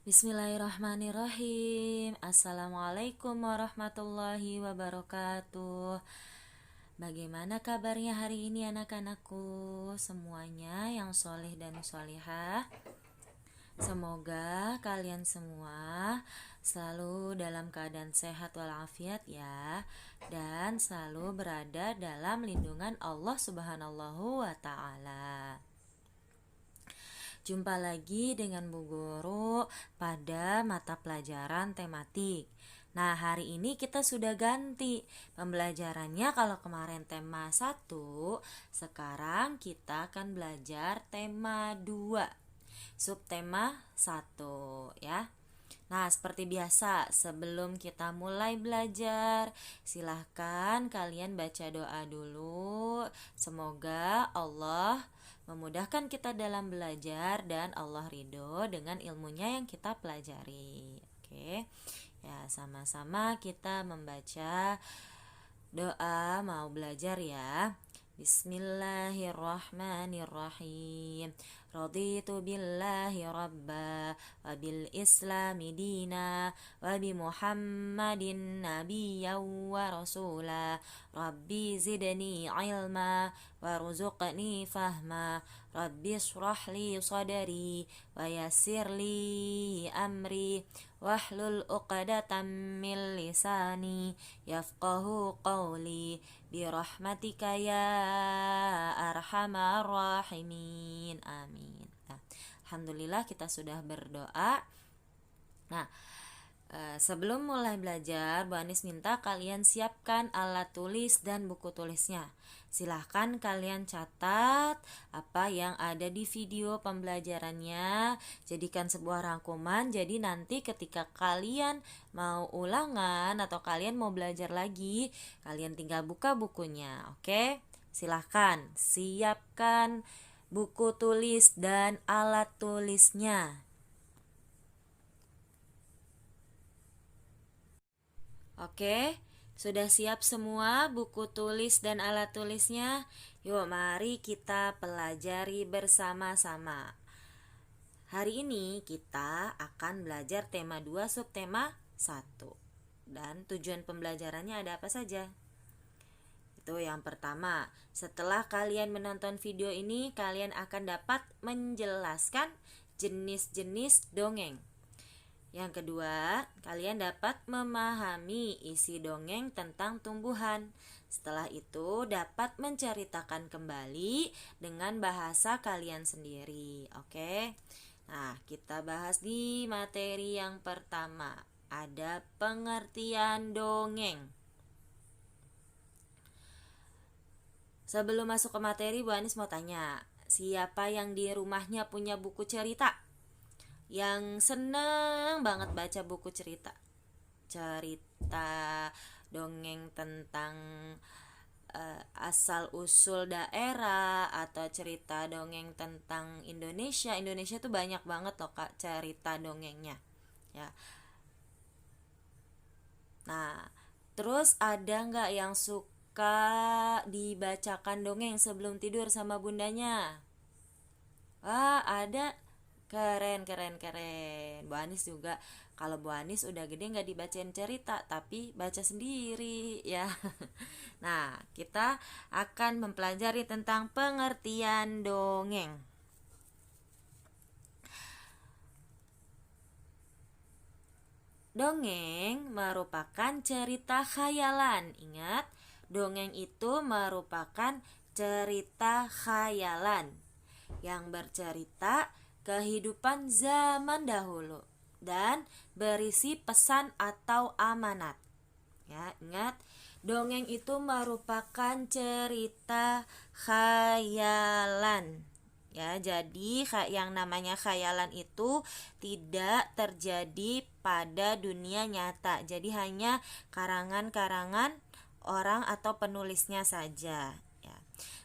Bismillahirrahmanirrahim. Assalamualaikum warahmatullahi wabarakatuh. Bagaimana kabarnya hari ini anak-anakku semuanya yang soleh dan solehah? Semoga kalian semua selalu dalam keadaan sehat walafiat ya, dan selalu berada dalam lindungan Allah Subhanahu wa Ta'ala. Jumpa lagi dengan Bu Guru pada mata pelajaran tematik. Nah, hari ini kita sudah ganti pembelajarannya. Kalau kemarin tema 1, sekarang kita akan belajar tema 2, subtema 1 ya. Nah, seperti biasa, sebelum kita mulai belajar, silahkan kalian baca doa dulu. Semoga Allah memudahkan kita dalam belajar dan Allah ridho dengan ilmunya yang kita pelajari. Oke, ya sama-sama kita membaca doa mau belajar ya. Bismillahirrahmanirrahim. Raditu billahi rabba wa bil islami dina wa bi muhammadin nabiyyan wa rasula. Rabbi zidni ilma warzuqni fahma. Rabbi shrah li sadri wa yassir li amri wahlul uqdatam min lisani yafqahu qawli birahmatika ya arhamar rahimin. Amin. Alhamdulillah kita sudah berdoa. Nah, sebelum mulai belajar, Bu Anis minta kalian siapkan alat tulis dan buku tulisnya. Silahkan kalian catat apa yang ada di video pembelajarannya, jadikan sebuah rangkuman. Jadi nanti ketika kalian mau ulangan atau kalian mau belajar lagi, kalian tinggal buka bukunya. Oke? Silahkan siapkan buku tulis dan alat tulisnya. Oke, sudah siap semua buku tulis dan alat tulisnya? Yuk mari kita pelajari bersama-sama. Hari ini kita akan belajar tema 2 subtema 1. Dan tujuan pembelajarannya ada apa saja? Itu yang pertama, setelah kalian menonton video ini, kalian akan dapat menjelaskan jenis-jenis dongeng. Yang kedua, kalian dapat memahami isi dongeng tentang tumbuhan. Setelah itu, dapat menceritakan kembali dengan bahasa kalian sendiri. Oke? Nah, kita bahas di materi yang pertama. Ada pengertian dongeng. Sebelum masuk ke materi, Bu Anis mau tanya, siapa yang di rumahnya punya buku cerita? Yang seneng banget baca buku cerita dongeng tentang asal usul daerah, atau cerita dongeng tentang Indonesia tuh banyak banget loh Kak cerita dongengnya ya. Nah, terus ada nggak yang suka dibacakan dongeng sebelum tidur sama bundanya? Wah, ada. Keren, keren, keren. Bu Anis juga, kalau Bu Anis udah gede nggak dibacain cerita, tapi baca sendiri ya. Nah, kita akan mempelajari tentang pengertian dongeng. Dongeng merupakan cerita khayalan. Ingat, dongeng itu merupakan cerita khayalan yang bercerita kehidupan zaman dahulu dan berisi pesan atau amanat. Ya, ingat, dongeng itu merupakan cerita khayalan. Ya, jadi yang namanya khayalan itu tidak terjadi pada dunia nyata. Jadi hanya karangan-karangan orang atau penulisnya saja.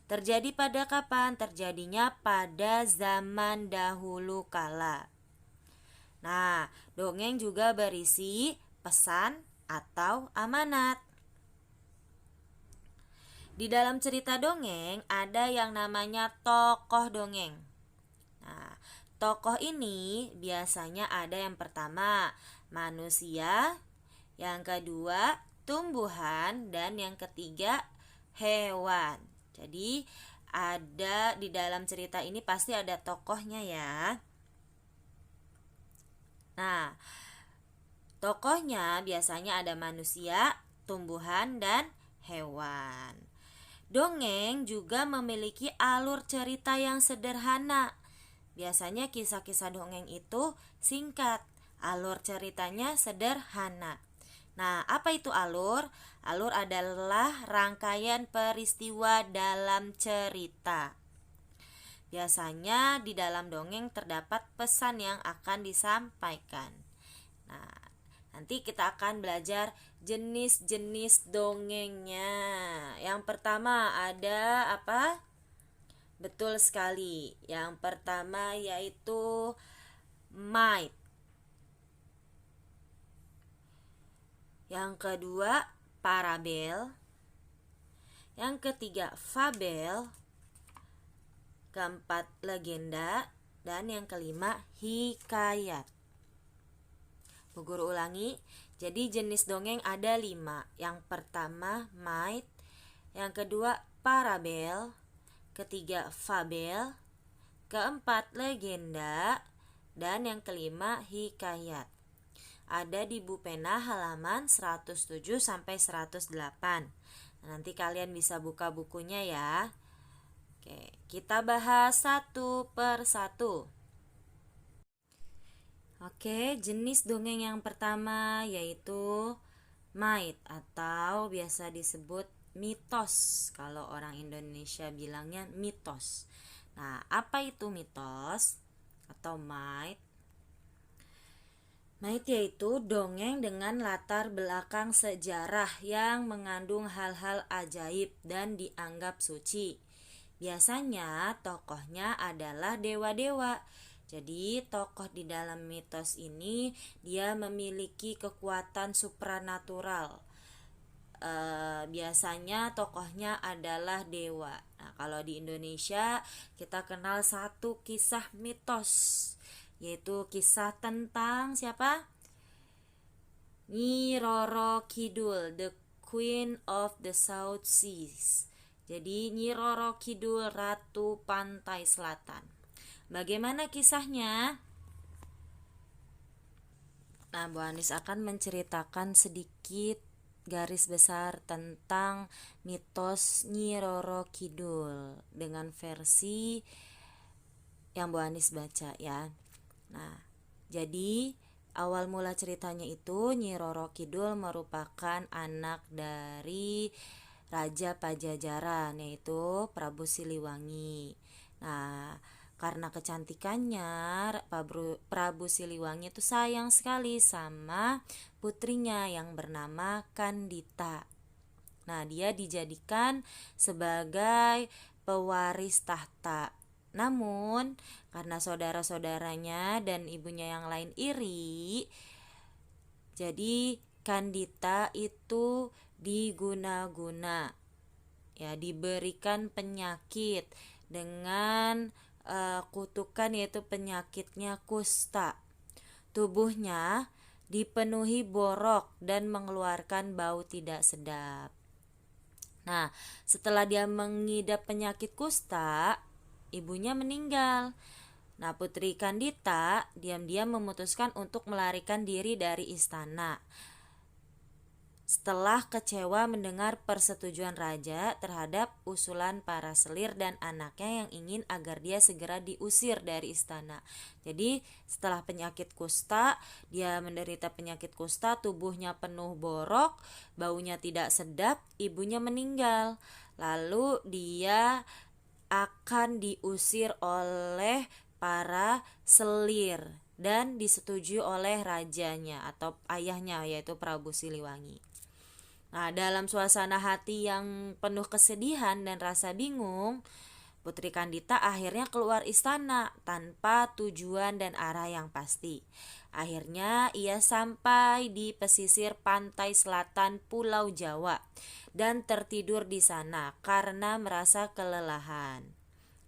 Terjadi pada kapan? Terjadinya pada zaman dahulu kala. Nah, dongeng juga berisi pesan atau amanat. Di dalam cerita dongeng ada yang namanya tokoh dongeng. Nah, tokoh ini biasanya ada yang pertama manusia, yang kedua tumbuhan, dan yang ketiga hewan. Jadi ada di dalam cerita ini pasti ada tokohnya ya. Nah, tokohnya biasanya ada manusia, tumbuhan, dan hewan. Dongeng juga memiliki alur cerita yang sederhana. Biasanya kisah-kisah dongeng itu singkat, alur ceritanya sederhana. Nah, apa itu alur? Alur adalah rangkaian peristiwa dalam cerita. Biasanya di dalam dongeng terdapat pesan yang akan disampaikan. Nah, nanti kita akan belajar jenis-jenis dongengnya. Yang pertama ada apa? Betul sekali. Yang pertama yaitu myth. Yang kedua parabel. Yang ketiga fabel. Keempat legenda. Dan yang kelima hikayat. Bu Guru ulangi. Jadi jenis dongeng ada 5. Yang pertama myth. Yang kedua parabel. Ketiga fabel, keempat legenda, dan yang kelima hikayat. Ada di buku pena halaman 107 sampai 108. Nanti kalian bisa buka bukunya ya. Oke, kita bahas satu per satu. Oke, jenis dongeng yang pertama yaitu myth atau biasa disebut mitos. Kalau orang Indonesia bilangnya mitos. Nah, apa itu mitos atau myth? Myth yaitu dongeng dengan latar belakang sejarah yang mengandung hal-hal ajaib dan dianggap suci. Biasanya tokohnya adalah dewa-dewa. Jadi tokoh di dalam mitos ini dia memiliki kekuatan supranatural. Biasanya tokohnya adalah dewa. Nah, kalau di Indonesia kita kenal satu kisah mitos, yaitu kisah tentang siapa? Nyi Roro Kidul, the Queen of the South Seas. Jadi Nyi Roro Kidul, Ratu Pantai Selatan. Bagaimana kisahnya? Nah, Bu Anis akan menceritakan sedikit garis besar tentang mitos Nyi Roro Kidul dengan versi yang Bu Anis baca ya. Nah, jadi awal mula ceritanya itu Nyi Roro Kidul merupakan anak dari Raja Pajajaran yaitu Prabu Siliwangi. Nah, karena kecantikannya Prabu Siliwangi itu sayang sekali sama putrinya yang bernama Kandita. Nah, dia dijadikan sebagai pewaris tahta. Namun, karena saudara-saudaranya dan ibunya yang lain iri, jadi Kandita itu diguna-guna. Ya, diberikan penyakit dengan kutukan yaitu penyakitnya kusta. Tubuhnya dipenuhi borok dan mengeluarkan bau tidak sedap. Nah, setelah dia mengidap penyakit kusta, ibunya meninggal. Nah, Putri Kandita diam-diam memutuskan untuk melarikan diri dari istana. Setelah kecewa mendengar persetujuan raja terhadap usulan para selir dan anaknya yang ingin agar dia segera diusir dari istana. Jadi setelah penyakit kusta, dia menderita penyakit kusta, tubuhnya penuh borok, baunya tidak sedap, ibunya meninggal. Lalu dia akan diusir oleh para selir dan disetujui oleh rajanya atau ayahnya yaitu Prabu Siliwangi. Nah, dalam suasana hati yang penuh kesedihan dan rasa bingung, Putri Kandita akhirnya keluar istana tanpa tujuan dan arah yang pasti. Akhirnya ia sampai di pesisir pantai selatan Pulau Jawa dan tertidur di sana karena merasa kelelahan.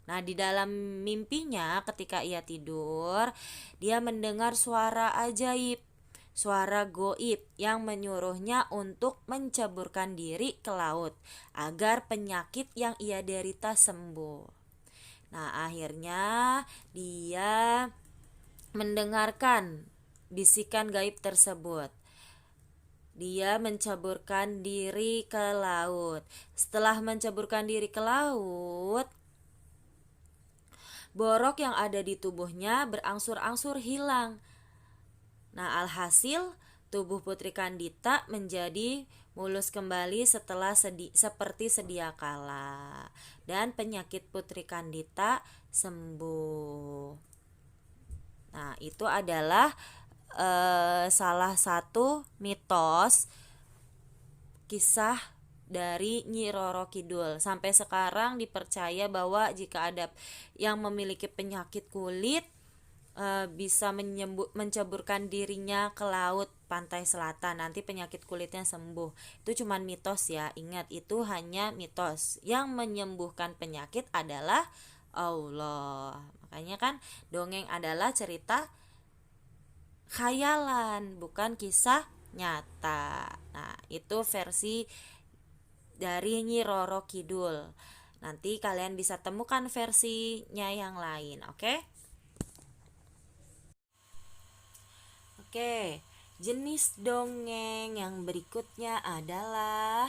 Nah, di dalam mimpinya ketika ia tidur, dia mendengar suara ajaib, suara goib yang menyuruhnya untuk menceburkan diri ke laut agar penyakit yang ia derita sembuh. Nah, akhirnya dia mendengarkan bisikan gaib tersebut. Dia menceburkan diri ke laut. Setelah menceburkan diri ke laut, borok yang ada di tubuhnya berangsur-angsur hilang. Nah, alhasil tubuh Putri Kandita menjadi mulus kembali setelah seperti sedia kala. Dan penyakit Putri Kandita sembuh. Nah, itu adalah salah satu mitos kisah dari Nyi Roro Kidul. Sampai sekarang dipercaya bahwa jika ada yang memiliki penyakit kulit bisa menceburkan dirinya ke laut pantai selatan, nanti penyakit kulitnya sembuh. Itu cuman mitos ya, ingat itu hanya mitos. Yang menyembuhkan penyakit adalah Allah. Makanya kan dongeng adalah cerita khayalan, bukan kisah nyata. Nah, itu versi dari Nyi Roro Kidul. Nanti kalian bisa temukan versinya yang lain, oke? Oke, jenis dongeng yang berikutnya adalah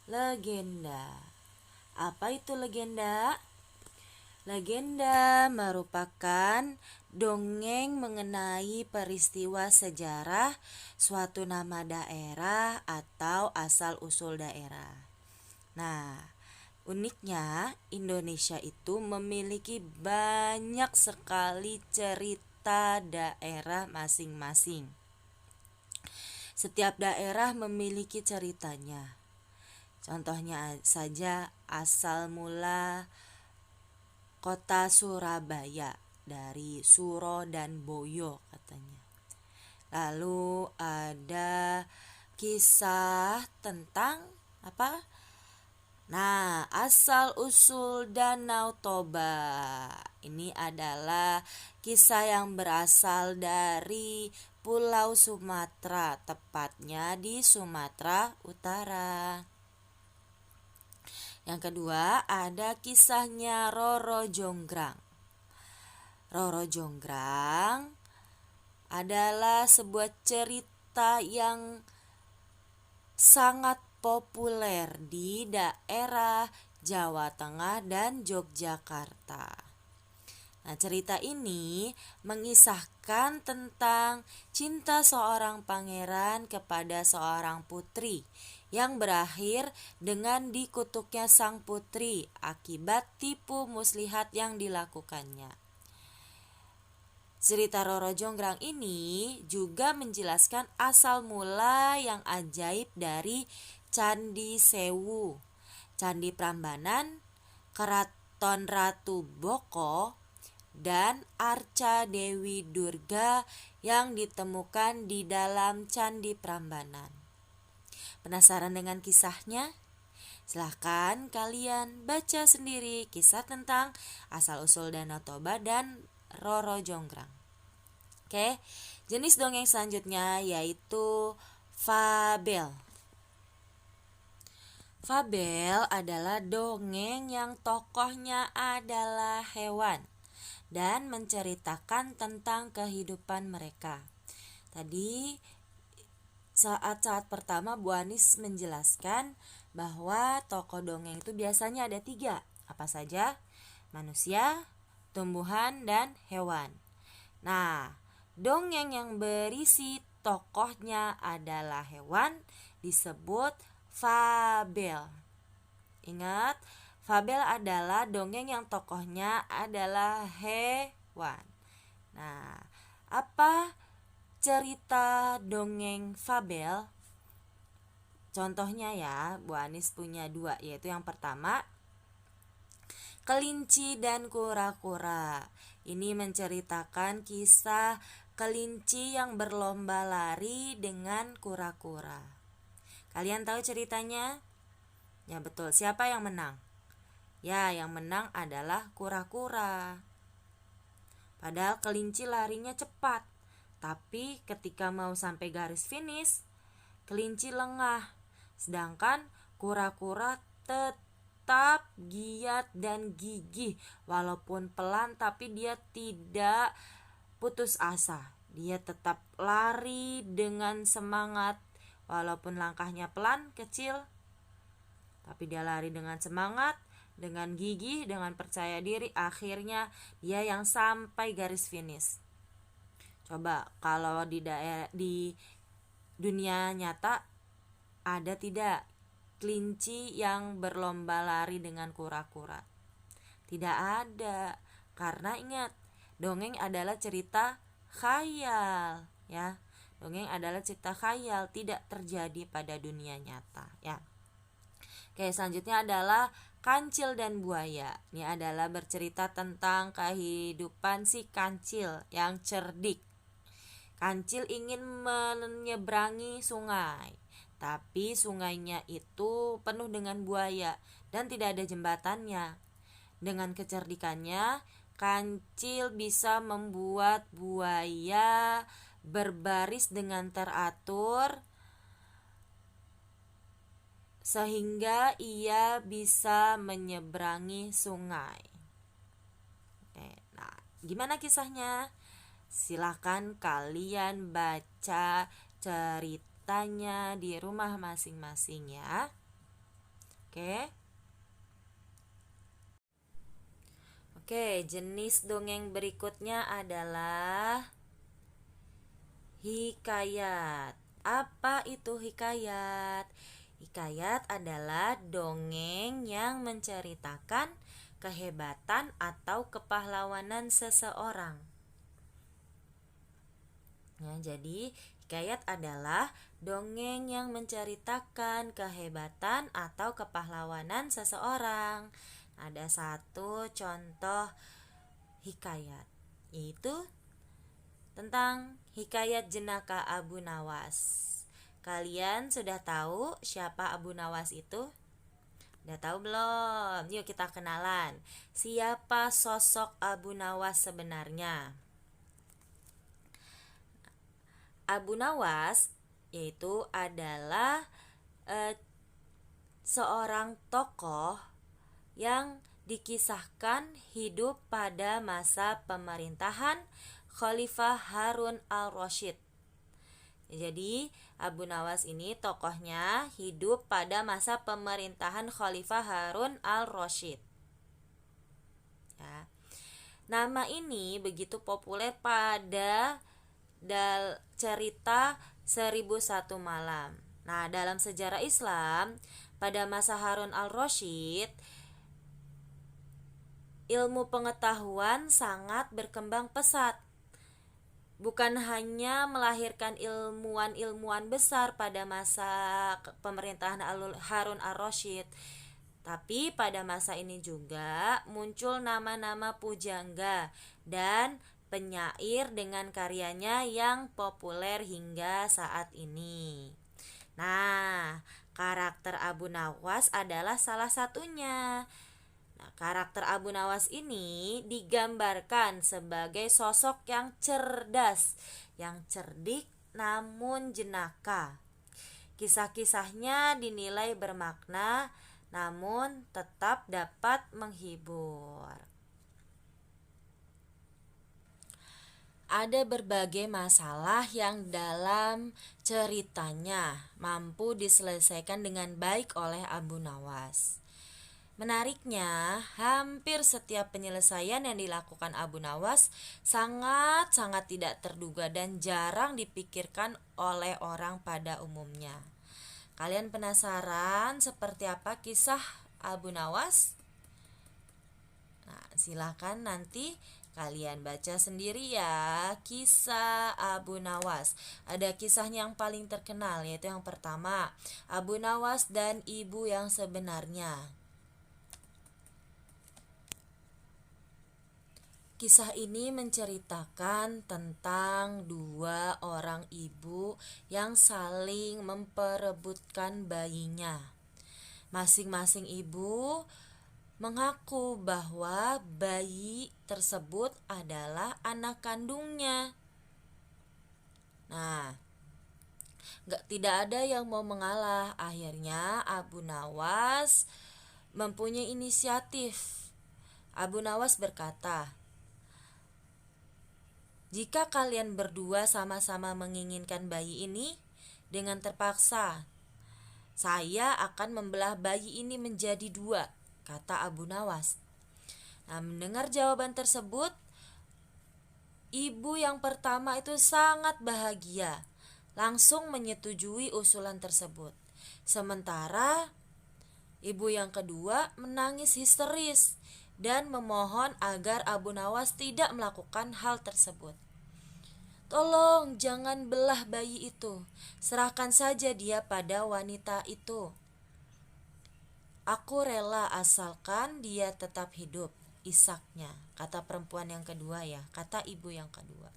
legenda. Apa itu legenda? Legenda merupakan dongeng mengenai peristiwa sejarah suatu nama daerah atau asal-usul daerah. Nah, uniknya Indonesia itu memiliki banyak sekali cerita daerah masing-masing. Setiap daerah memiliki ceritanya. Contohnya saja asal mula kota Surabaya dari Suro dan Boyo katanya. Lalu ada kisah tentang apa? Nah, asal usul Danau Toba. Ini adalah kisah yang berasal dari Pulau Sumatera, tepatnya di Sumatera Utara. Yang kedua ada kisahnya Roro Jonggrang. Roro Jonggrang adalah sebuah cerita yang sangat populer di daerah Jawa Tengah dan Yogyakarta. Nah, cerita ini mengisahkan tentang cinta seorang pangeran kepada seorang putri yang berakhir dengan dikutuknya sang putri akibat tipu muslihat yang dilakukannya. Cerita Roro Jonggrang ini juga menjelaskan asal mula yang ajaib dari Candi Sewu, Candi Prambanan, Keraton Ratu Boko, dan Arca Dewi Durga yang ditemukan di dalam Candi Prambanan. Penasaran dengan kisahnya? Silahkan kalian baca sendiri kisah tentang asal-usul Danau Toba dan Roro Jonggrang. Oke, jenis dongeng selanjutnya yaitu fabel. Fabel adalah dongeng yang tokohnya adalah hewan dan menceritakan tentang kehidupan mereka. Tadi saat pertama Bu Anis menjelaskan bahwa tokoh dongeng itu biasanya ada 3. Apa saja? Manusia, tumbuhan, dan hewan. Nah, dongeng yang berisi tokohnya adalah hewan disebut fabel. Ingat, fabel adalah dongeng yang tokohnya adalah hewan. Nah, apa cerita dongeng fabel? Contohnya ya, Bu Anis punya 2, yaitu yang pertama Kelinci dan Kura-kura. Ini menceritakan kisah kelinci yang berlomba lari dengan kura-kura. Kalian tahu ceritanya? Ya betul, siapa yang menang? Ya, yang menang adalah kura-kura. Padahal kelinci larinya cepat. Tapi ketika mau sampai garis finish, kelinci lengah. Sedangkan kura-kura tetap giat dan gigih. Walaupun pelan tapi dia tidak putus asa. Dia tetap lari dengan semangat. Walaupun langkahnya pelan, kecil, tapi dia lari dengan semangat, dengan gigih, dengan percaya diri. Akhirnya dia yang sampai garis finish. Coba kalau di dunia nyata ada tidak kelinci yang berlomba lari dengan kura-kura? Tidak ada. Karena ingat, dongeng adalah cerita khayal, ya. Dongeng adalah cerita khayal, tidak terjadi pada dunia nyata, ya. Oke, selanjutnya adalah kancil dan buaya. Ini adalah bercerita tentang kehidupan si kancil yang cerdik. Kancil ingin menyeberangi sungai, tapi sungainya itu penuh dengan buaya dan tidak ada jembatannya. Dengan kecerdikannya, kancil bisa membuat buaya berbaris dengan teratur sehingga ia bisa menyeberangi sungai. Oke, nah, gimana kisahnya? Silahkan kalian baca ceritanya di rumah masing-masing ya. Oke. Oke, jenis dongeng berikutnya adalah hikayat. Apa itu hikayat? Hikayat adalah dongeng yang menceritakan kehebatan atau kepahlawanan seseorang. Ya, jadi hikayat adalah dongeng yang menceritakan kehebatan atau kepahlawanan seseorang. Ada satu contoh hikayat, yaitu tentang hikayat jenaka Abu Nawas. Kalian sudah tahu siapa Abu Nawas itu? Udah tahu belum? Yuk kita kenalan. Siapa sosok Abu Nawas sebenarnya? Abu Nawas yaitu adalah seorang tokoh yang dikisahkan hidup pada masa pemerintahan Khalifah Harun al-Rasyid. Jadi Abu Nawas ini tokohnya hidup pada masa pemerintahan Khalifah Harun al-Rasyid. Ya. Nama ini begitu populer pada cerita 1001 Malam. Nah, dalam sejarah Islam pada masa Harun al-Rasyid, ilmu pengetahuan sangat berkembang pesat. Bukan hanya melahirkan ilmuwan-ilmuwan besar pada masa pemerintahan Harun al-Rasyid, tapi pada masa ini juga muncul nama-nama pujangga dan penyair dengan karyanya yang populer hingga saat ini. Nah, karakter Abu Nawas adalah salah satunya. Nah, karakter Abu Nawas ini digambarkan sebagai sosok yang cerdas, yang cerdik namun jenaka. Kisah-kisahnya dinilai bermakna namun tetap dapat menghibur. Ada berbagai masalah yang dalam ceritanya mampu diselesaikan dengan baik oleh Abu Nawas. Menariknya, hampir setiap penyelesaian yang dilakukan Abu Nawas sangat-sangat tidak terduga dan jarang dipikirkan oleh orang pada umumnya. Kalian penasaran seperti apa kisah Abu Nawas? Nah, silakan nanti kalian baca sendiri ya kisah Abu Nawas. Ada kisahnya yang paling terkenal, yaitu yang pertama, Abu Nawas dan ibu yang sebenarnya. Kisah ini menceritakan tentang dua orang ibu yang saling memperebutkan bayinya. Masing-masing ibu mengaku bahwa bayi tersebut adalah anak kandungnya. Nah, tidak ada yang mau mengalah. Akhirnya Abu Nawas mempunyai inisiatif. Abu Nawas berkata, "Jika kalian berdua sama-sama menginginkan bayi ini, dengan terpaksa saya akan membelah bayi ini menjadi dua," kata Abu Nawas. Nah, mendengar jawaban tersebut, ibu yang pertama itu sangat bahagia, langsung menyetujui usulan tersebut. Sementara ibu yang kedua menangis histeris dan memohon agar Abu Nawas tidak melakukan hal tersebut. "Tolong jangan belah bayi itu, serahkan saja dia pada wanita itu. Aku rela asalkan dia tetap hidup," isaknya, kata perempuan yang kedua ya, kata ibu yang kedua.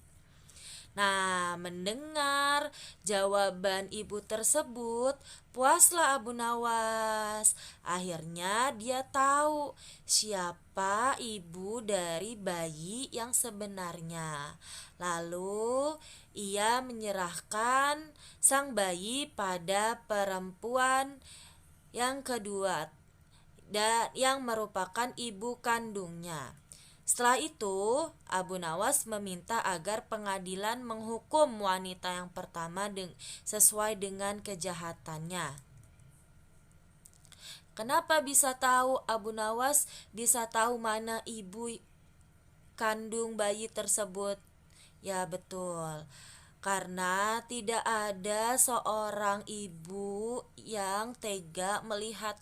Nah, mendengar jawaban ibu tersebut, puaslah Abu Nawas. Akhirnya dia tahu siapa ibu dari bayi yang sebenarnya. Lalu ia menyerahkan sang bayi pada perempuan yang kedua dan yang merupakan ibu kandungnya. Setelah itu, Abu Nawas meminta agar pengadilan menghukum wanita yang pertama sesuai dengan kejahatannya. Kenapa bisa tahu Abu Nawas bisa tahu mana ibu kandung bayi tersebut? Ya betul, karena tidak ada seorang ibu yang tega melihat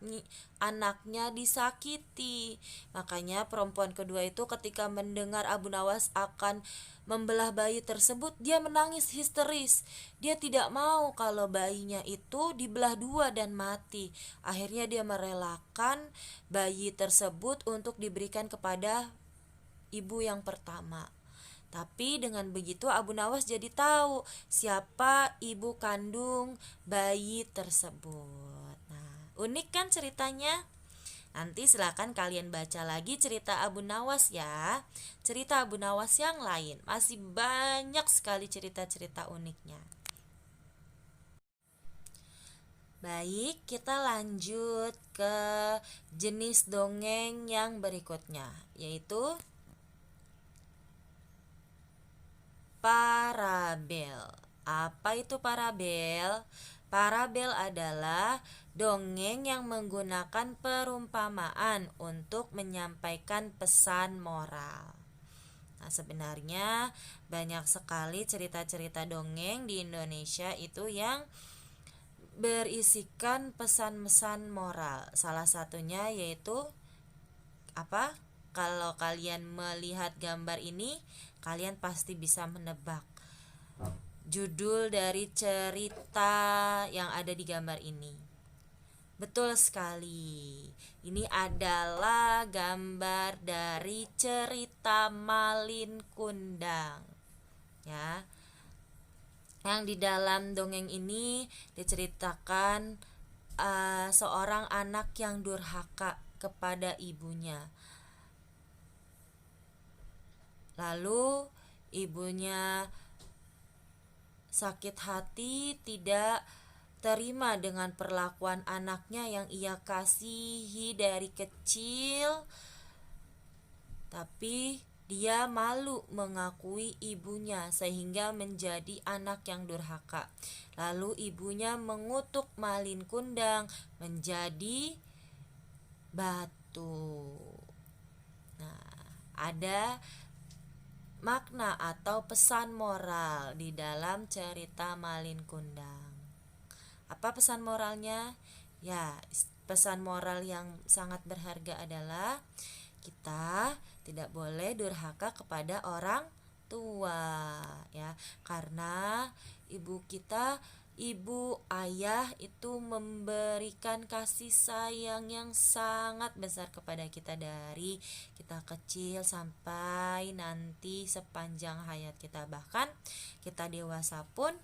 anaknya disakiti. Makanya perempuan kedua itu ketika mendengar Abu Nawas akan membelah bayi tersebut, dia menangis histeris. Dia tidak mau kalau bayinya itu dibelah dua dan mati. Akhirnya dia merelakan bayi tersebut untuk diberikan kepada ibu yang pertama. Tapi dengan begitu Abu Nawas jadi tahu siapa ibu kandung bayi tersebut. Nah, unik kan ceritanya? Nanti silakan kalian baca lagi cerita Abu Nawas ya. Cerita Abu Nawas yang lain, masih banyak sekali cerita-cerita uniknya. Baik, kita lanjut ke jenis dongeng yang berikutnya, yaitu parabel. Apa itu parabel? Parabel adalah dongeng yang menggunakan perumpamaan untuk menyampaikan pesan moral. Nah, sebenarnya banyak sekali cerita-cerita dongeng di Indonesia itu yang berisikan pesan-pesan moral. Salah satunya yaitu apa? Kalau kalian melihat gambar ini, kalian pasti bisa menebak judul dari cerita yang ada di gambar ini. Betul sekali. Ini adalah gambar dari cerita Malin Kundang. Ya. Yang di dalam dongeng ini diceritakan seorang anak yang durhaka kepada ibunya. Lalu ibunya sakit hati, tidak terima dengan perlakuan anaknya yang ia kasihi dari kecil, tapi dia malu mengakui ibunya sehingga menjadi anak yang durhaka. Lalu ibunya mengutuk Malin Kundang menjadi batu. Nah, ada makna atau pesan moral di dalam cerita Malin Kundang. Apa pesan moralnya? Ya, pesan moral yang sangat berharga adalah kita tidak boleh durhaka kepada orang tua, ya. Karena ibu ayah itu memberikan kasih sayang yang sangat besar kepada kita dari kita kecil sampai nanti sepanjang hayat kita. Bahkan kita dewasa pun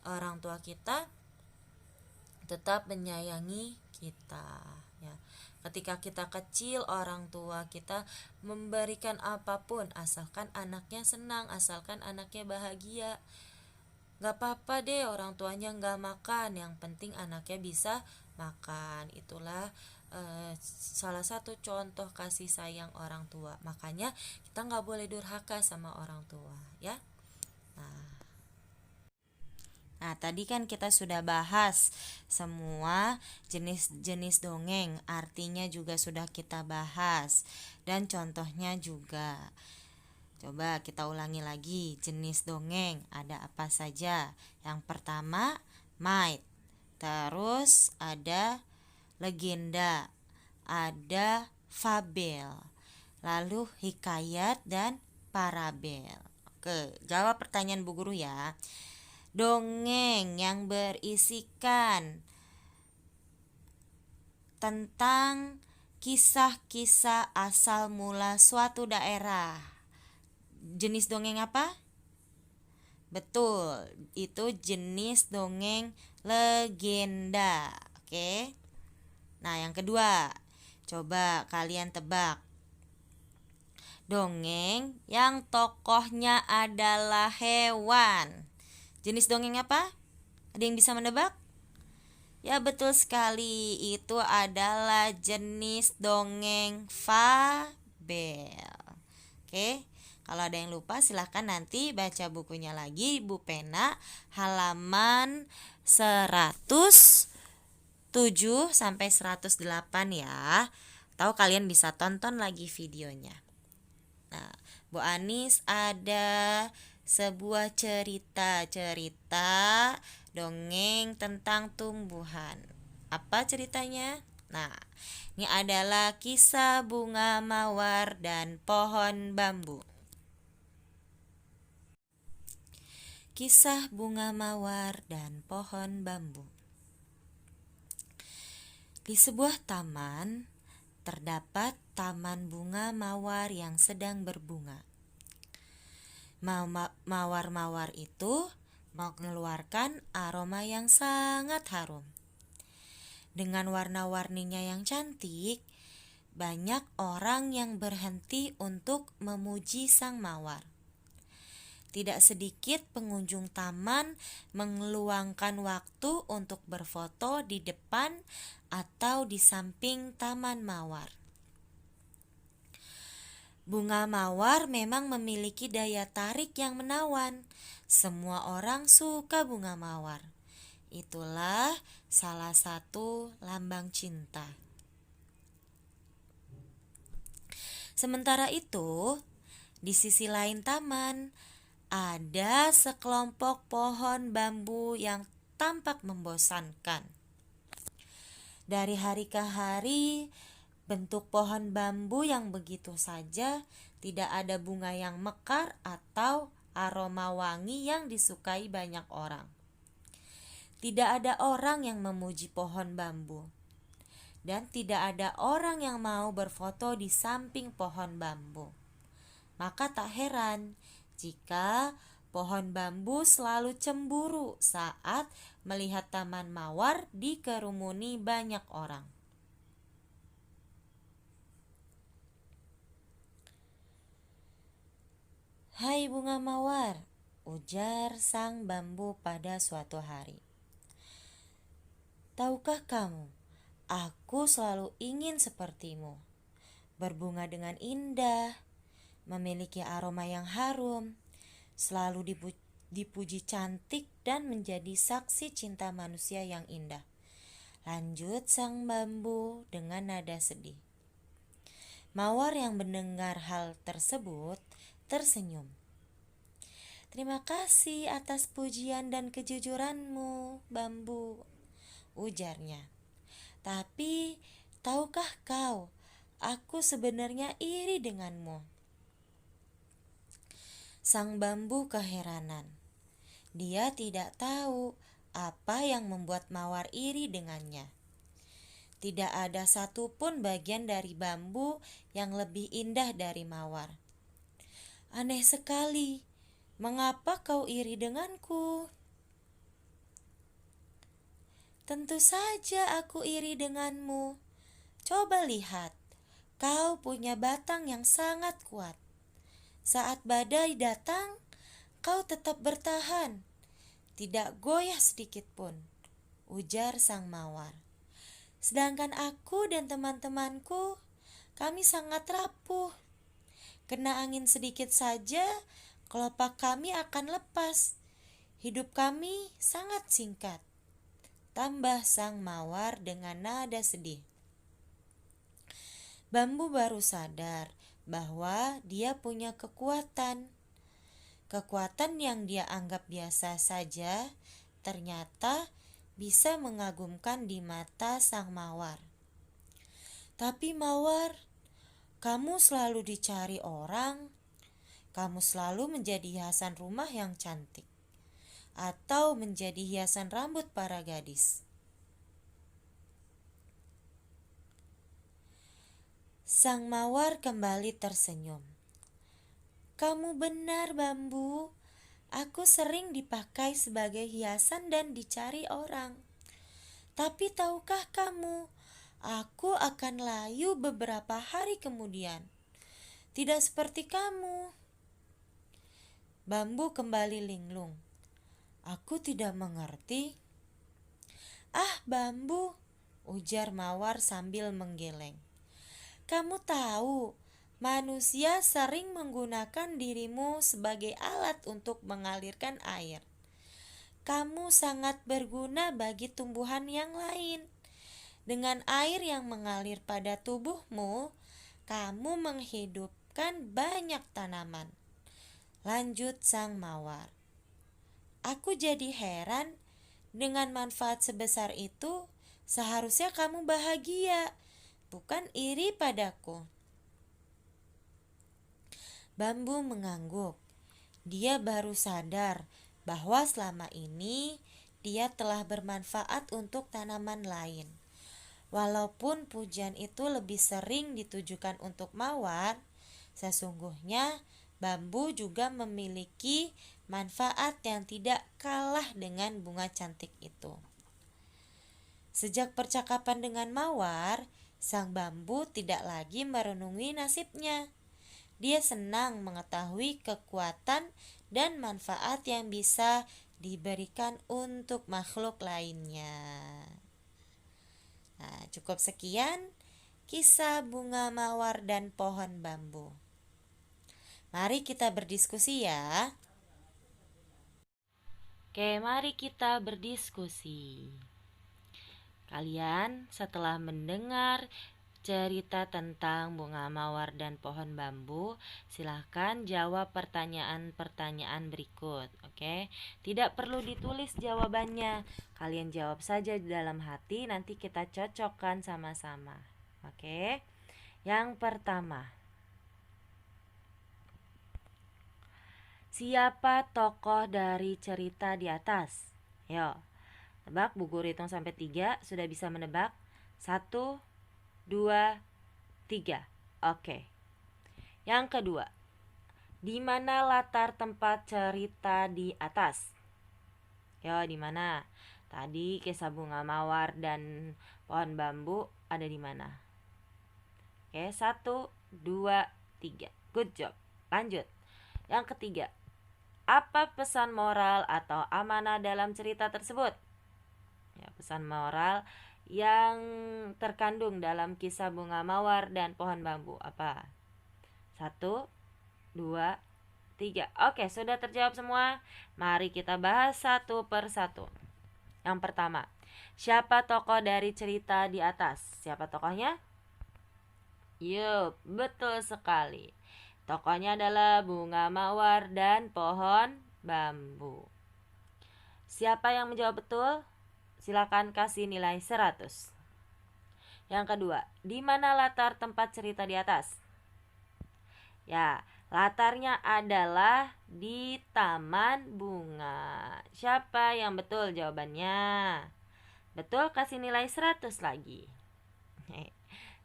orang tua kita tetap menyayangi kita ya. Ketika kita kecil, orang tua kita memberikan apapun asalkan anaknya senang, asalkan anaknya bahagia. Gak apa-apa deh orang tuanya gak makan, yang penting anaknya bisa makan. Itulah salah satu contoh kasih sayang orang tua. Makanya kita gak boleh durhaka sama orang tua ya. Nah, tadi kan kita sudah bahas semua jenis-jenis dongeng, artinya juga sudah kita bahas, dan contohnya juga. Coba kita ulangi lagi, jenis dongeng ada apa saja. Yang pertama, myth. Terus ada legenda, ada fabel, lalu hikayat dan parabel. Oke, jawab pertanyaan Bu Guru ya. Dongeng yang berisikan tentang kisah-kisah asal mula suatu daerah. Jenis dongeng apa? Betul, itu jenis dongeng legenda. Oke. Nah, yang kedua, coba kalian tebak. Dongeng yang tokohnya adalah hewan. Jenis dongeng apa? Ada yang bisa menebak? Ya, betul sekali. Itu adalah jenis dongeng fabel. Oke. Kalau ada yang lupa silahkan nanti baca bukunya lagi, Bu Pena, halaman 107 sampai 108 ya. Atau kalian bisa tonton lagi videonya. Nah, Bu Anis ada sebuah cerita dongeng tentang tumbuhan. Apa ceritanya? Nah, ini adalah kisah bunga mawar dan pohon bambu. Kisah bunga mawar dan pohon bambu. Di sebuah taman terdapat taman bunga mawar yang sedang berbunga. Mawar-mawar itu mengeluarkan aroma yang sangat harum. Dengan warna-warninya yang cantik, banyak orang yang berhenti untuk memuji sang mawar. Tidak sedikit pengunjung taman meluangkan waktu untuk berfoto di depan atau di samping taman mawar. Bunga mawar memang memiliki daya tarik yang menawan. Semua orang suka bunga mawar. Itulah salah satu lambang cinta. Sementara itu, di sisi lain taman, ada sekelompok pohon bambu yang tampak membosankan. Dari hari ke hari, bentuk pohon bambu yang begitu saja, tidak ada bunga yang mekar atau aroma wangi yang disukai banyak orang. Tidak ada orang yang memuji pohon bambu. Dan tidak ada orang yang mau berfoto di samping pohon bambu. Maka tak heran jika pohon bambu selalu cemburu saat melihat taman mawar dikerumuni banyak orang. "Hai bunga mawar," ujar sang bambu pada suatu hari. "Tahukah kamu, aku selalu ingin sepertimu, berbunga dengan indah, memiliki aroma yang harum, selalu dipuji cantik dan menjadi saksi cinta manusia yang indah," lanjut sang bambu dengan nada sedih. Mawar yang mendengar hal tersebut tersenyum. "Terima kasih atas pujian dan kejujuranmu, bambu," ujarnya. "Tapi tahukah kau, aku sebenarnya iri denganmu." Sang bambu keheranan. Dia tidak tahu apa yang membuat mawar iri dengannya. Tidak ada satupun bagian dari bambu yang lebih indah dari mawar. "Aneh sekali, mengapa kau iri denganku?" Tentu saja aku iri denganmu. Coba lihat, kau punya batang yang sangat kuat. Saat badai datang, kau tetap bertahan, tidak goyah sedikit pun, ujar sang mawar. Sedangkan aku dan teman-temanku, kami sangat rapuh. Kena angin sedikit saja, kelopak kami akan lepas. Hidup kami sangat singkat, tambah sang mawar dengan nada sedih. Bambu baru sadar bahwa dia punya kekuatan. Kekuatan yang dia anggap biasa saja ternyata bisa mengagumkan di mata sang mawar. Tapi mawar, kamu selalu dicari orang. Kamu selalu menjadi hiasan rumah yang cantik, atau menjadi hiasan rambut para gadis. Sang mawar kembali tersenyum. Kamu benar, Bambu. Aku sering dipakai sebagai hiasan dan dicari orang. Tapi tahukah kamu, aku akan layu beberapa hari kemudian. Tidak seperti kamu. Bambu kembali linglung. Aku tidak mengerti. Ah, Bambu, ujar mawar sambil menggeleng. Kamu tahu, manusia sering menggunakan dirimu sebagai alat untuk mengalirkan air. Kamu sangat berguna bagi tumbuhan yang lain. Dengan air yang mengalir pada tubuhmu, kamu menghidupkan banyak tanaman. Lanjut sang mawar. Aku jadi heran, dengan manfaat sebesar itu, seharusnya kamu bahagia, bukan iri padaku. Bambu mengangguk. Dia baru sadar bahwa selama ini dia telah bermanfaat untuk tanaman lain. Walaupun pujian itu lebih sering ditujukan untuk mawar, sesungguhnya bambu juga memiliki manfaat yang tidak kalah dengan bunga cantik itu. Sejak percakapan dengan mawar, sang bambu tidak lagi merenungi nasibnya. Dia senang mengetahui kekuatan dan manfaat yang bisa diberikan untuk makhluk lainnya. Nah, cukup sekian kisah bunga mawar dan pohon bambu. Mari kita berdiskusi ya. Oke, mari kita berdiskusi. Kalian setelah mendengar cerita tentang bunga mawar dan pohon bambu, silahkan jawab pertanyaan-pertanyaan berikut. Oke, tidak perlu ditulis jawabannya, kalian jawab saja di dalam hati, nanti kita cocokkan sama-sama. Oke, yang pertama, siapa tokoh dari cerita di atas? Yo, tebak. Bu Guru hitung sampai 3. Sudah bisa menebak? 1, 2, 3. Oke. Yang kedua, di mana latar tempat cerita di atas? Yo, di mana? Tadi kisah bunga mawar dan pohon bambu ada di mana? Oke, 1, 2, 3. Good job. Lanjut. Yang ketiga, apa pesan moral atau amanah dalam cerita tersebut? Ya, pesan moral yang terkandung dalam kisah bunga mawar dan pohon bambu apa? 1, 2, 3. Oke, sudah terjawab semua. Mari kita bahas satu per satu. Yang pertama, siapa tokoh dari cerita di atas? Siapa tokohnya? Yup, betul sekali. Tokohnya adalah bunga mawar dan pohon bambu. Siapa yang menjawab betul? Silakan kasih nilai 100. Yang kedua, di mana latar tempat cerita di atas? Ya, latarnya adalah di taman bunga. Siapa yang betul jawabannya? Betul, kasih nilai 100 lagi.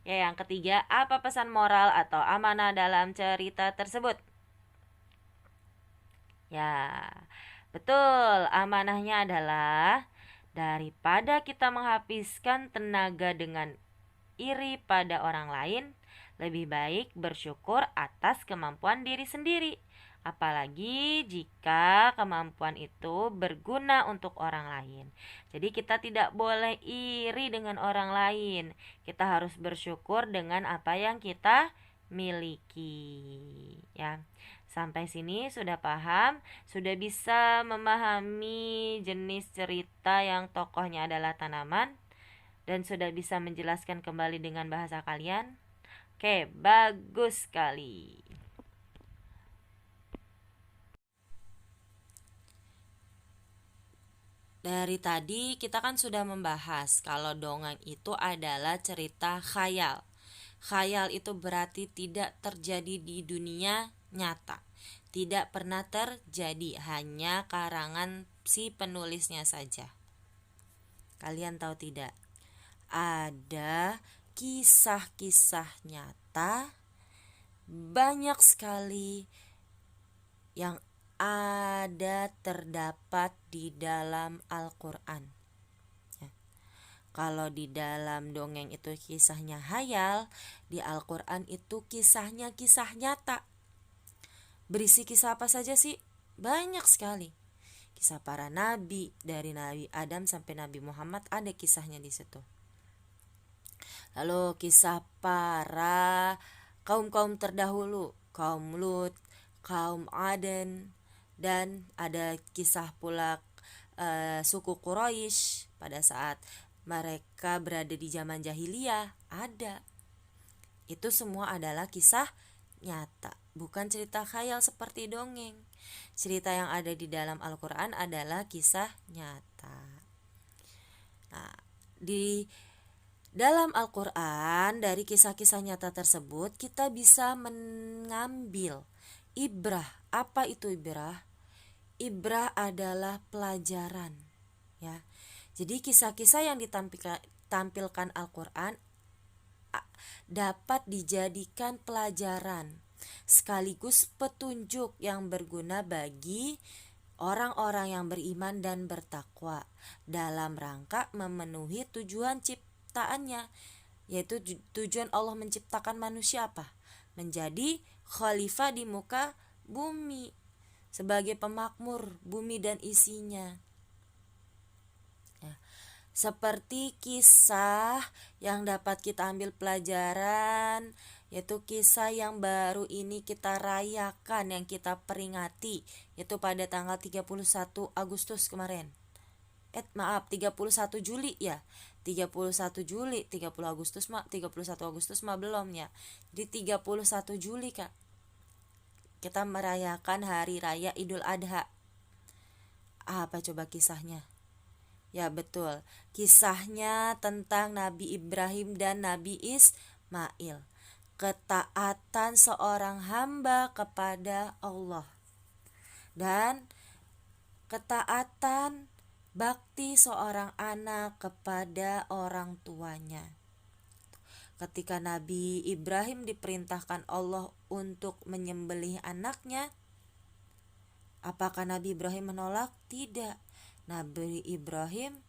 Ya, yang ketiga, apa pesan moral atau amanah dalam cerita tersebut? Ya, betul, amanahnya adalah Daripada kita menghabiskan tenaga dengan iri pada orang lain, lebih baik bersyukur atas kemampuan diri sendiri. Apalagi jika kemampuan itu berguna untuk orang lain. Jadi kita tidak boleh iri dengan orang lain. Kita harus bersyukur dengan apa yang kita miliki, ya. Sampai sini sudah paham, sudah bisa memahami jenis cerita yang tokohnya adalah tanaman, dan sudah bisa menjelaskan kembali dengan bahasa kalian. Oke, bagus sekali. Dari tadi kita kan sudah membahas kalau dongeng itu adalah cerita khayal. Khayal itu berarti tidak terjadi di dunia nyata. Tidak pernah terjadi, hanya karangan si penulisnya saja. Kalian tahu tidak? Ada kisah-kisah nyata banyak sekali yang terdapat di dalam Al-Quran. Ya. Kalau di dalam dongeng itu kisahnya hayal, di Al-Quran itu kisahnya kisah nyata. Berisi kisah apa saja sih? Banyak sekali. Kisah para nabi, dari Nabi Adam sampai Nabi Muhammad ada kisahnya di situ. Lalu kisah para kaum-kaum terdahulu, kaum Lut, kaum Aden, dan ada kisah pula suku Quraisy pada saat mereka berada di zaman jahiliyah, ada. Itu semua adalah kisah nyata, bukan cerita khayal seperti dongeng. Cerita yang ada di dalam Al-Quran adalah kisah nyata. Nah, di dalam Al-Quran, dari kisah-kisah nyata tersebut kita bisa mengambil ibrah. Apa itu ibrah? Ibrah adalah pelajaran, ya. Jadi kisah-kisah yang ditampilkan Al-Quran dapat dijadikan pelajaran sekaligus petunjuk yang berguna bagi orang-orang yang beriman dan bertakwa dalam rangka memenuhi tujuan ciptaannya, yaitu tujuan Allah menciptakan manusia apa? Menjadi khalifah di muka bumi, sebagai pemakmur bumi dan isinya. Ya. Seperti kisah yang dapat kita ambil pelajaran, yaitu kisah yang baru ini kita rayakan, yang kita peringati, yaitu pada tanggal 31 Agustus kemarin. 31 Juli ya. 31 Juli, 30 Agustus 31 Agustus belum ya. Jadi 31 Juli Kak, kita merayakan hari raya Idul Adha. Apa coba kisahnya? Ya betul, kisahnya tentang Nabi Ibrahim dan Nabi Ismail. Ketaatan seorang hamba kepada Allah dan ketaatan bakti seorang anak kepada orang tuanya. Ketika Nabi Ibrahim diperintahkan Allah untuk menyembelih anaknya, apakah Nabi Ibrahim menolak? Tidak. Nabi Ibrahim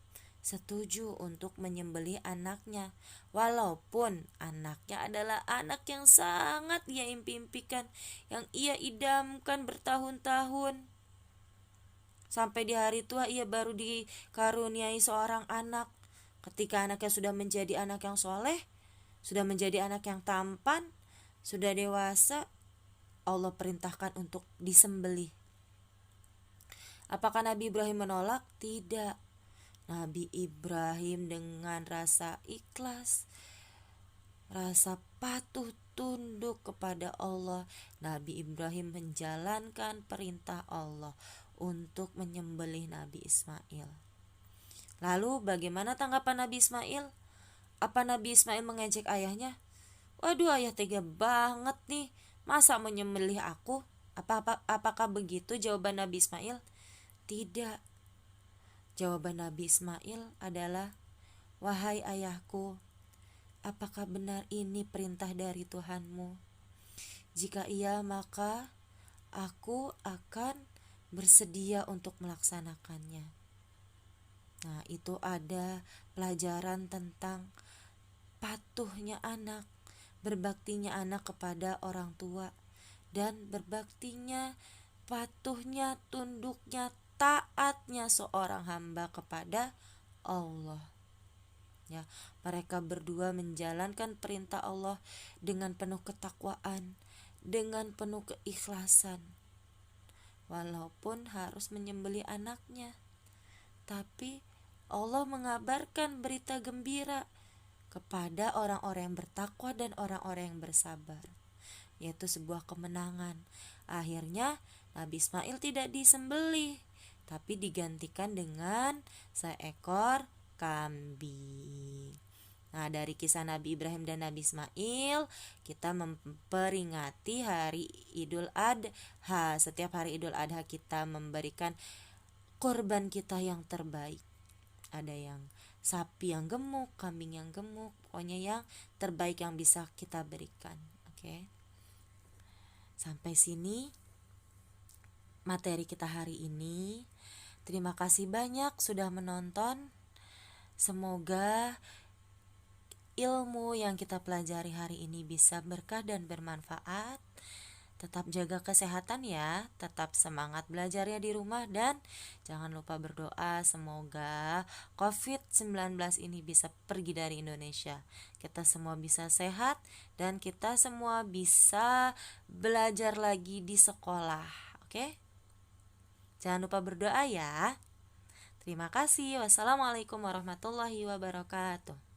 setuju untuk menyembelih anaknya, walaupun anaknya adalah anak yang sangat ia impikan, yang ia idamkan bertahun-tahun. Sampai di hari tua ia baru dikaruniai seorang anak. Ketika anaknya sudah menjadi anak yang soleh, sudah menjadi anak yang tampan, sudah dewasa, Allah perintahkan untuk disembelih. Apakah Nabi Ibrahim menolak? Tidak. Nabi Ibrahim dengan rasa ikhlas, rasa patuh tunduk kepada Allah, Nabi Ibrahim menjalankan perintah Allah untuk menyembelih Nabi Ismail. Lalu bagaimana tanggapan Nabi Ismail? Apa Nabi Ismail mengejek ayahnya? Waduh, ayah tega banget nih, masa menyembelih aku? Apakah begitu jawaban Nabi Ismail? Tidak. Jawaban Nabi Ismail adalah, wahai ayahku, apakah benar ini perintah dari Tuhanmu? Jika iya, maka aku akan bersedia untuk melaksanakannya. Nah, itu ada pelajaran tentang patuhnya anak, berbaktinya anak kepada orang tua, dan berbaktinya, patuhnya, tunduknya, taatnya seorang hamba kepada Allah. Ya, mereka berdua menjalankan perintah Allah dengan penuh ketakwaan, dengan penuh keikhlasan. Walaupun harus menyembelih anaknya, tapi Allah mengabarkan berita gembira kepada orang-orang yang bertakwa dan orang-orang yang bersabar, yaitu sebuah kemenangan. Akhirnya Nabi Ismail tidak disembelih, tapi digantikan dengan seekor kambing. Nah, dari kisah Nabi Ibrahim dan Nabi Ismail, kita memperingati hari Idul Adha. Setiap hari Idul Adha kita memberikan korban kita yang terbaik. Ada yang sapi yang gemuk, kambing yang gemuk, pokoknya yang terbaik yang bisa kita berikan. Oke. Sampai sini materi kita hari ini. Terima kasih banyak sudah menonton. Semoga ilmu yang kita pelajari hari ini bisa berkah dan bermanfaat. Tetap jaga kesehatan ya, tetap semangat belajarnya di rumah, dan jangan lupa berdoa semoga COVID-19 ini bisa pergi dari Indonesia. Kita semua bisa sehat dan kita semua bisa belajar lagi di sekolah. Oke? Jangan lupa berdoa ya. Terima kasih. Wassalamualaikum warahmatullahi wabarakatuh.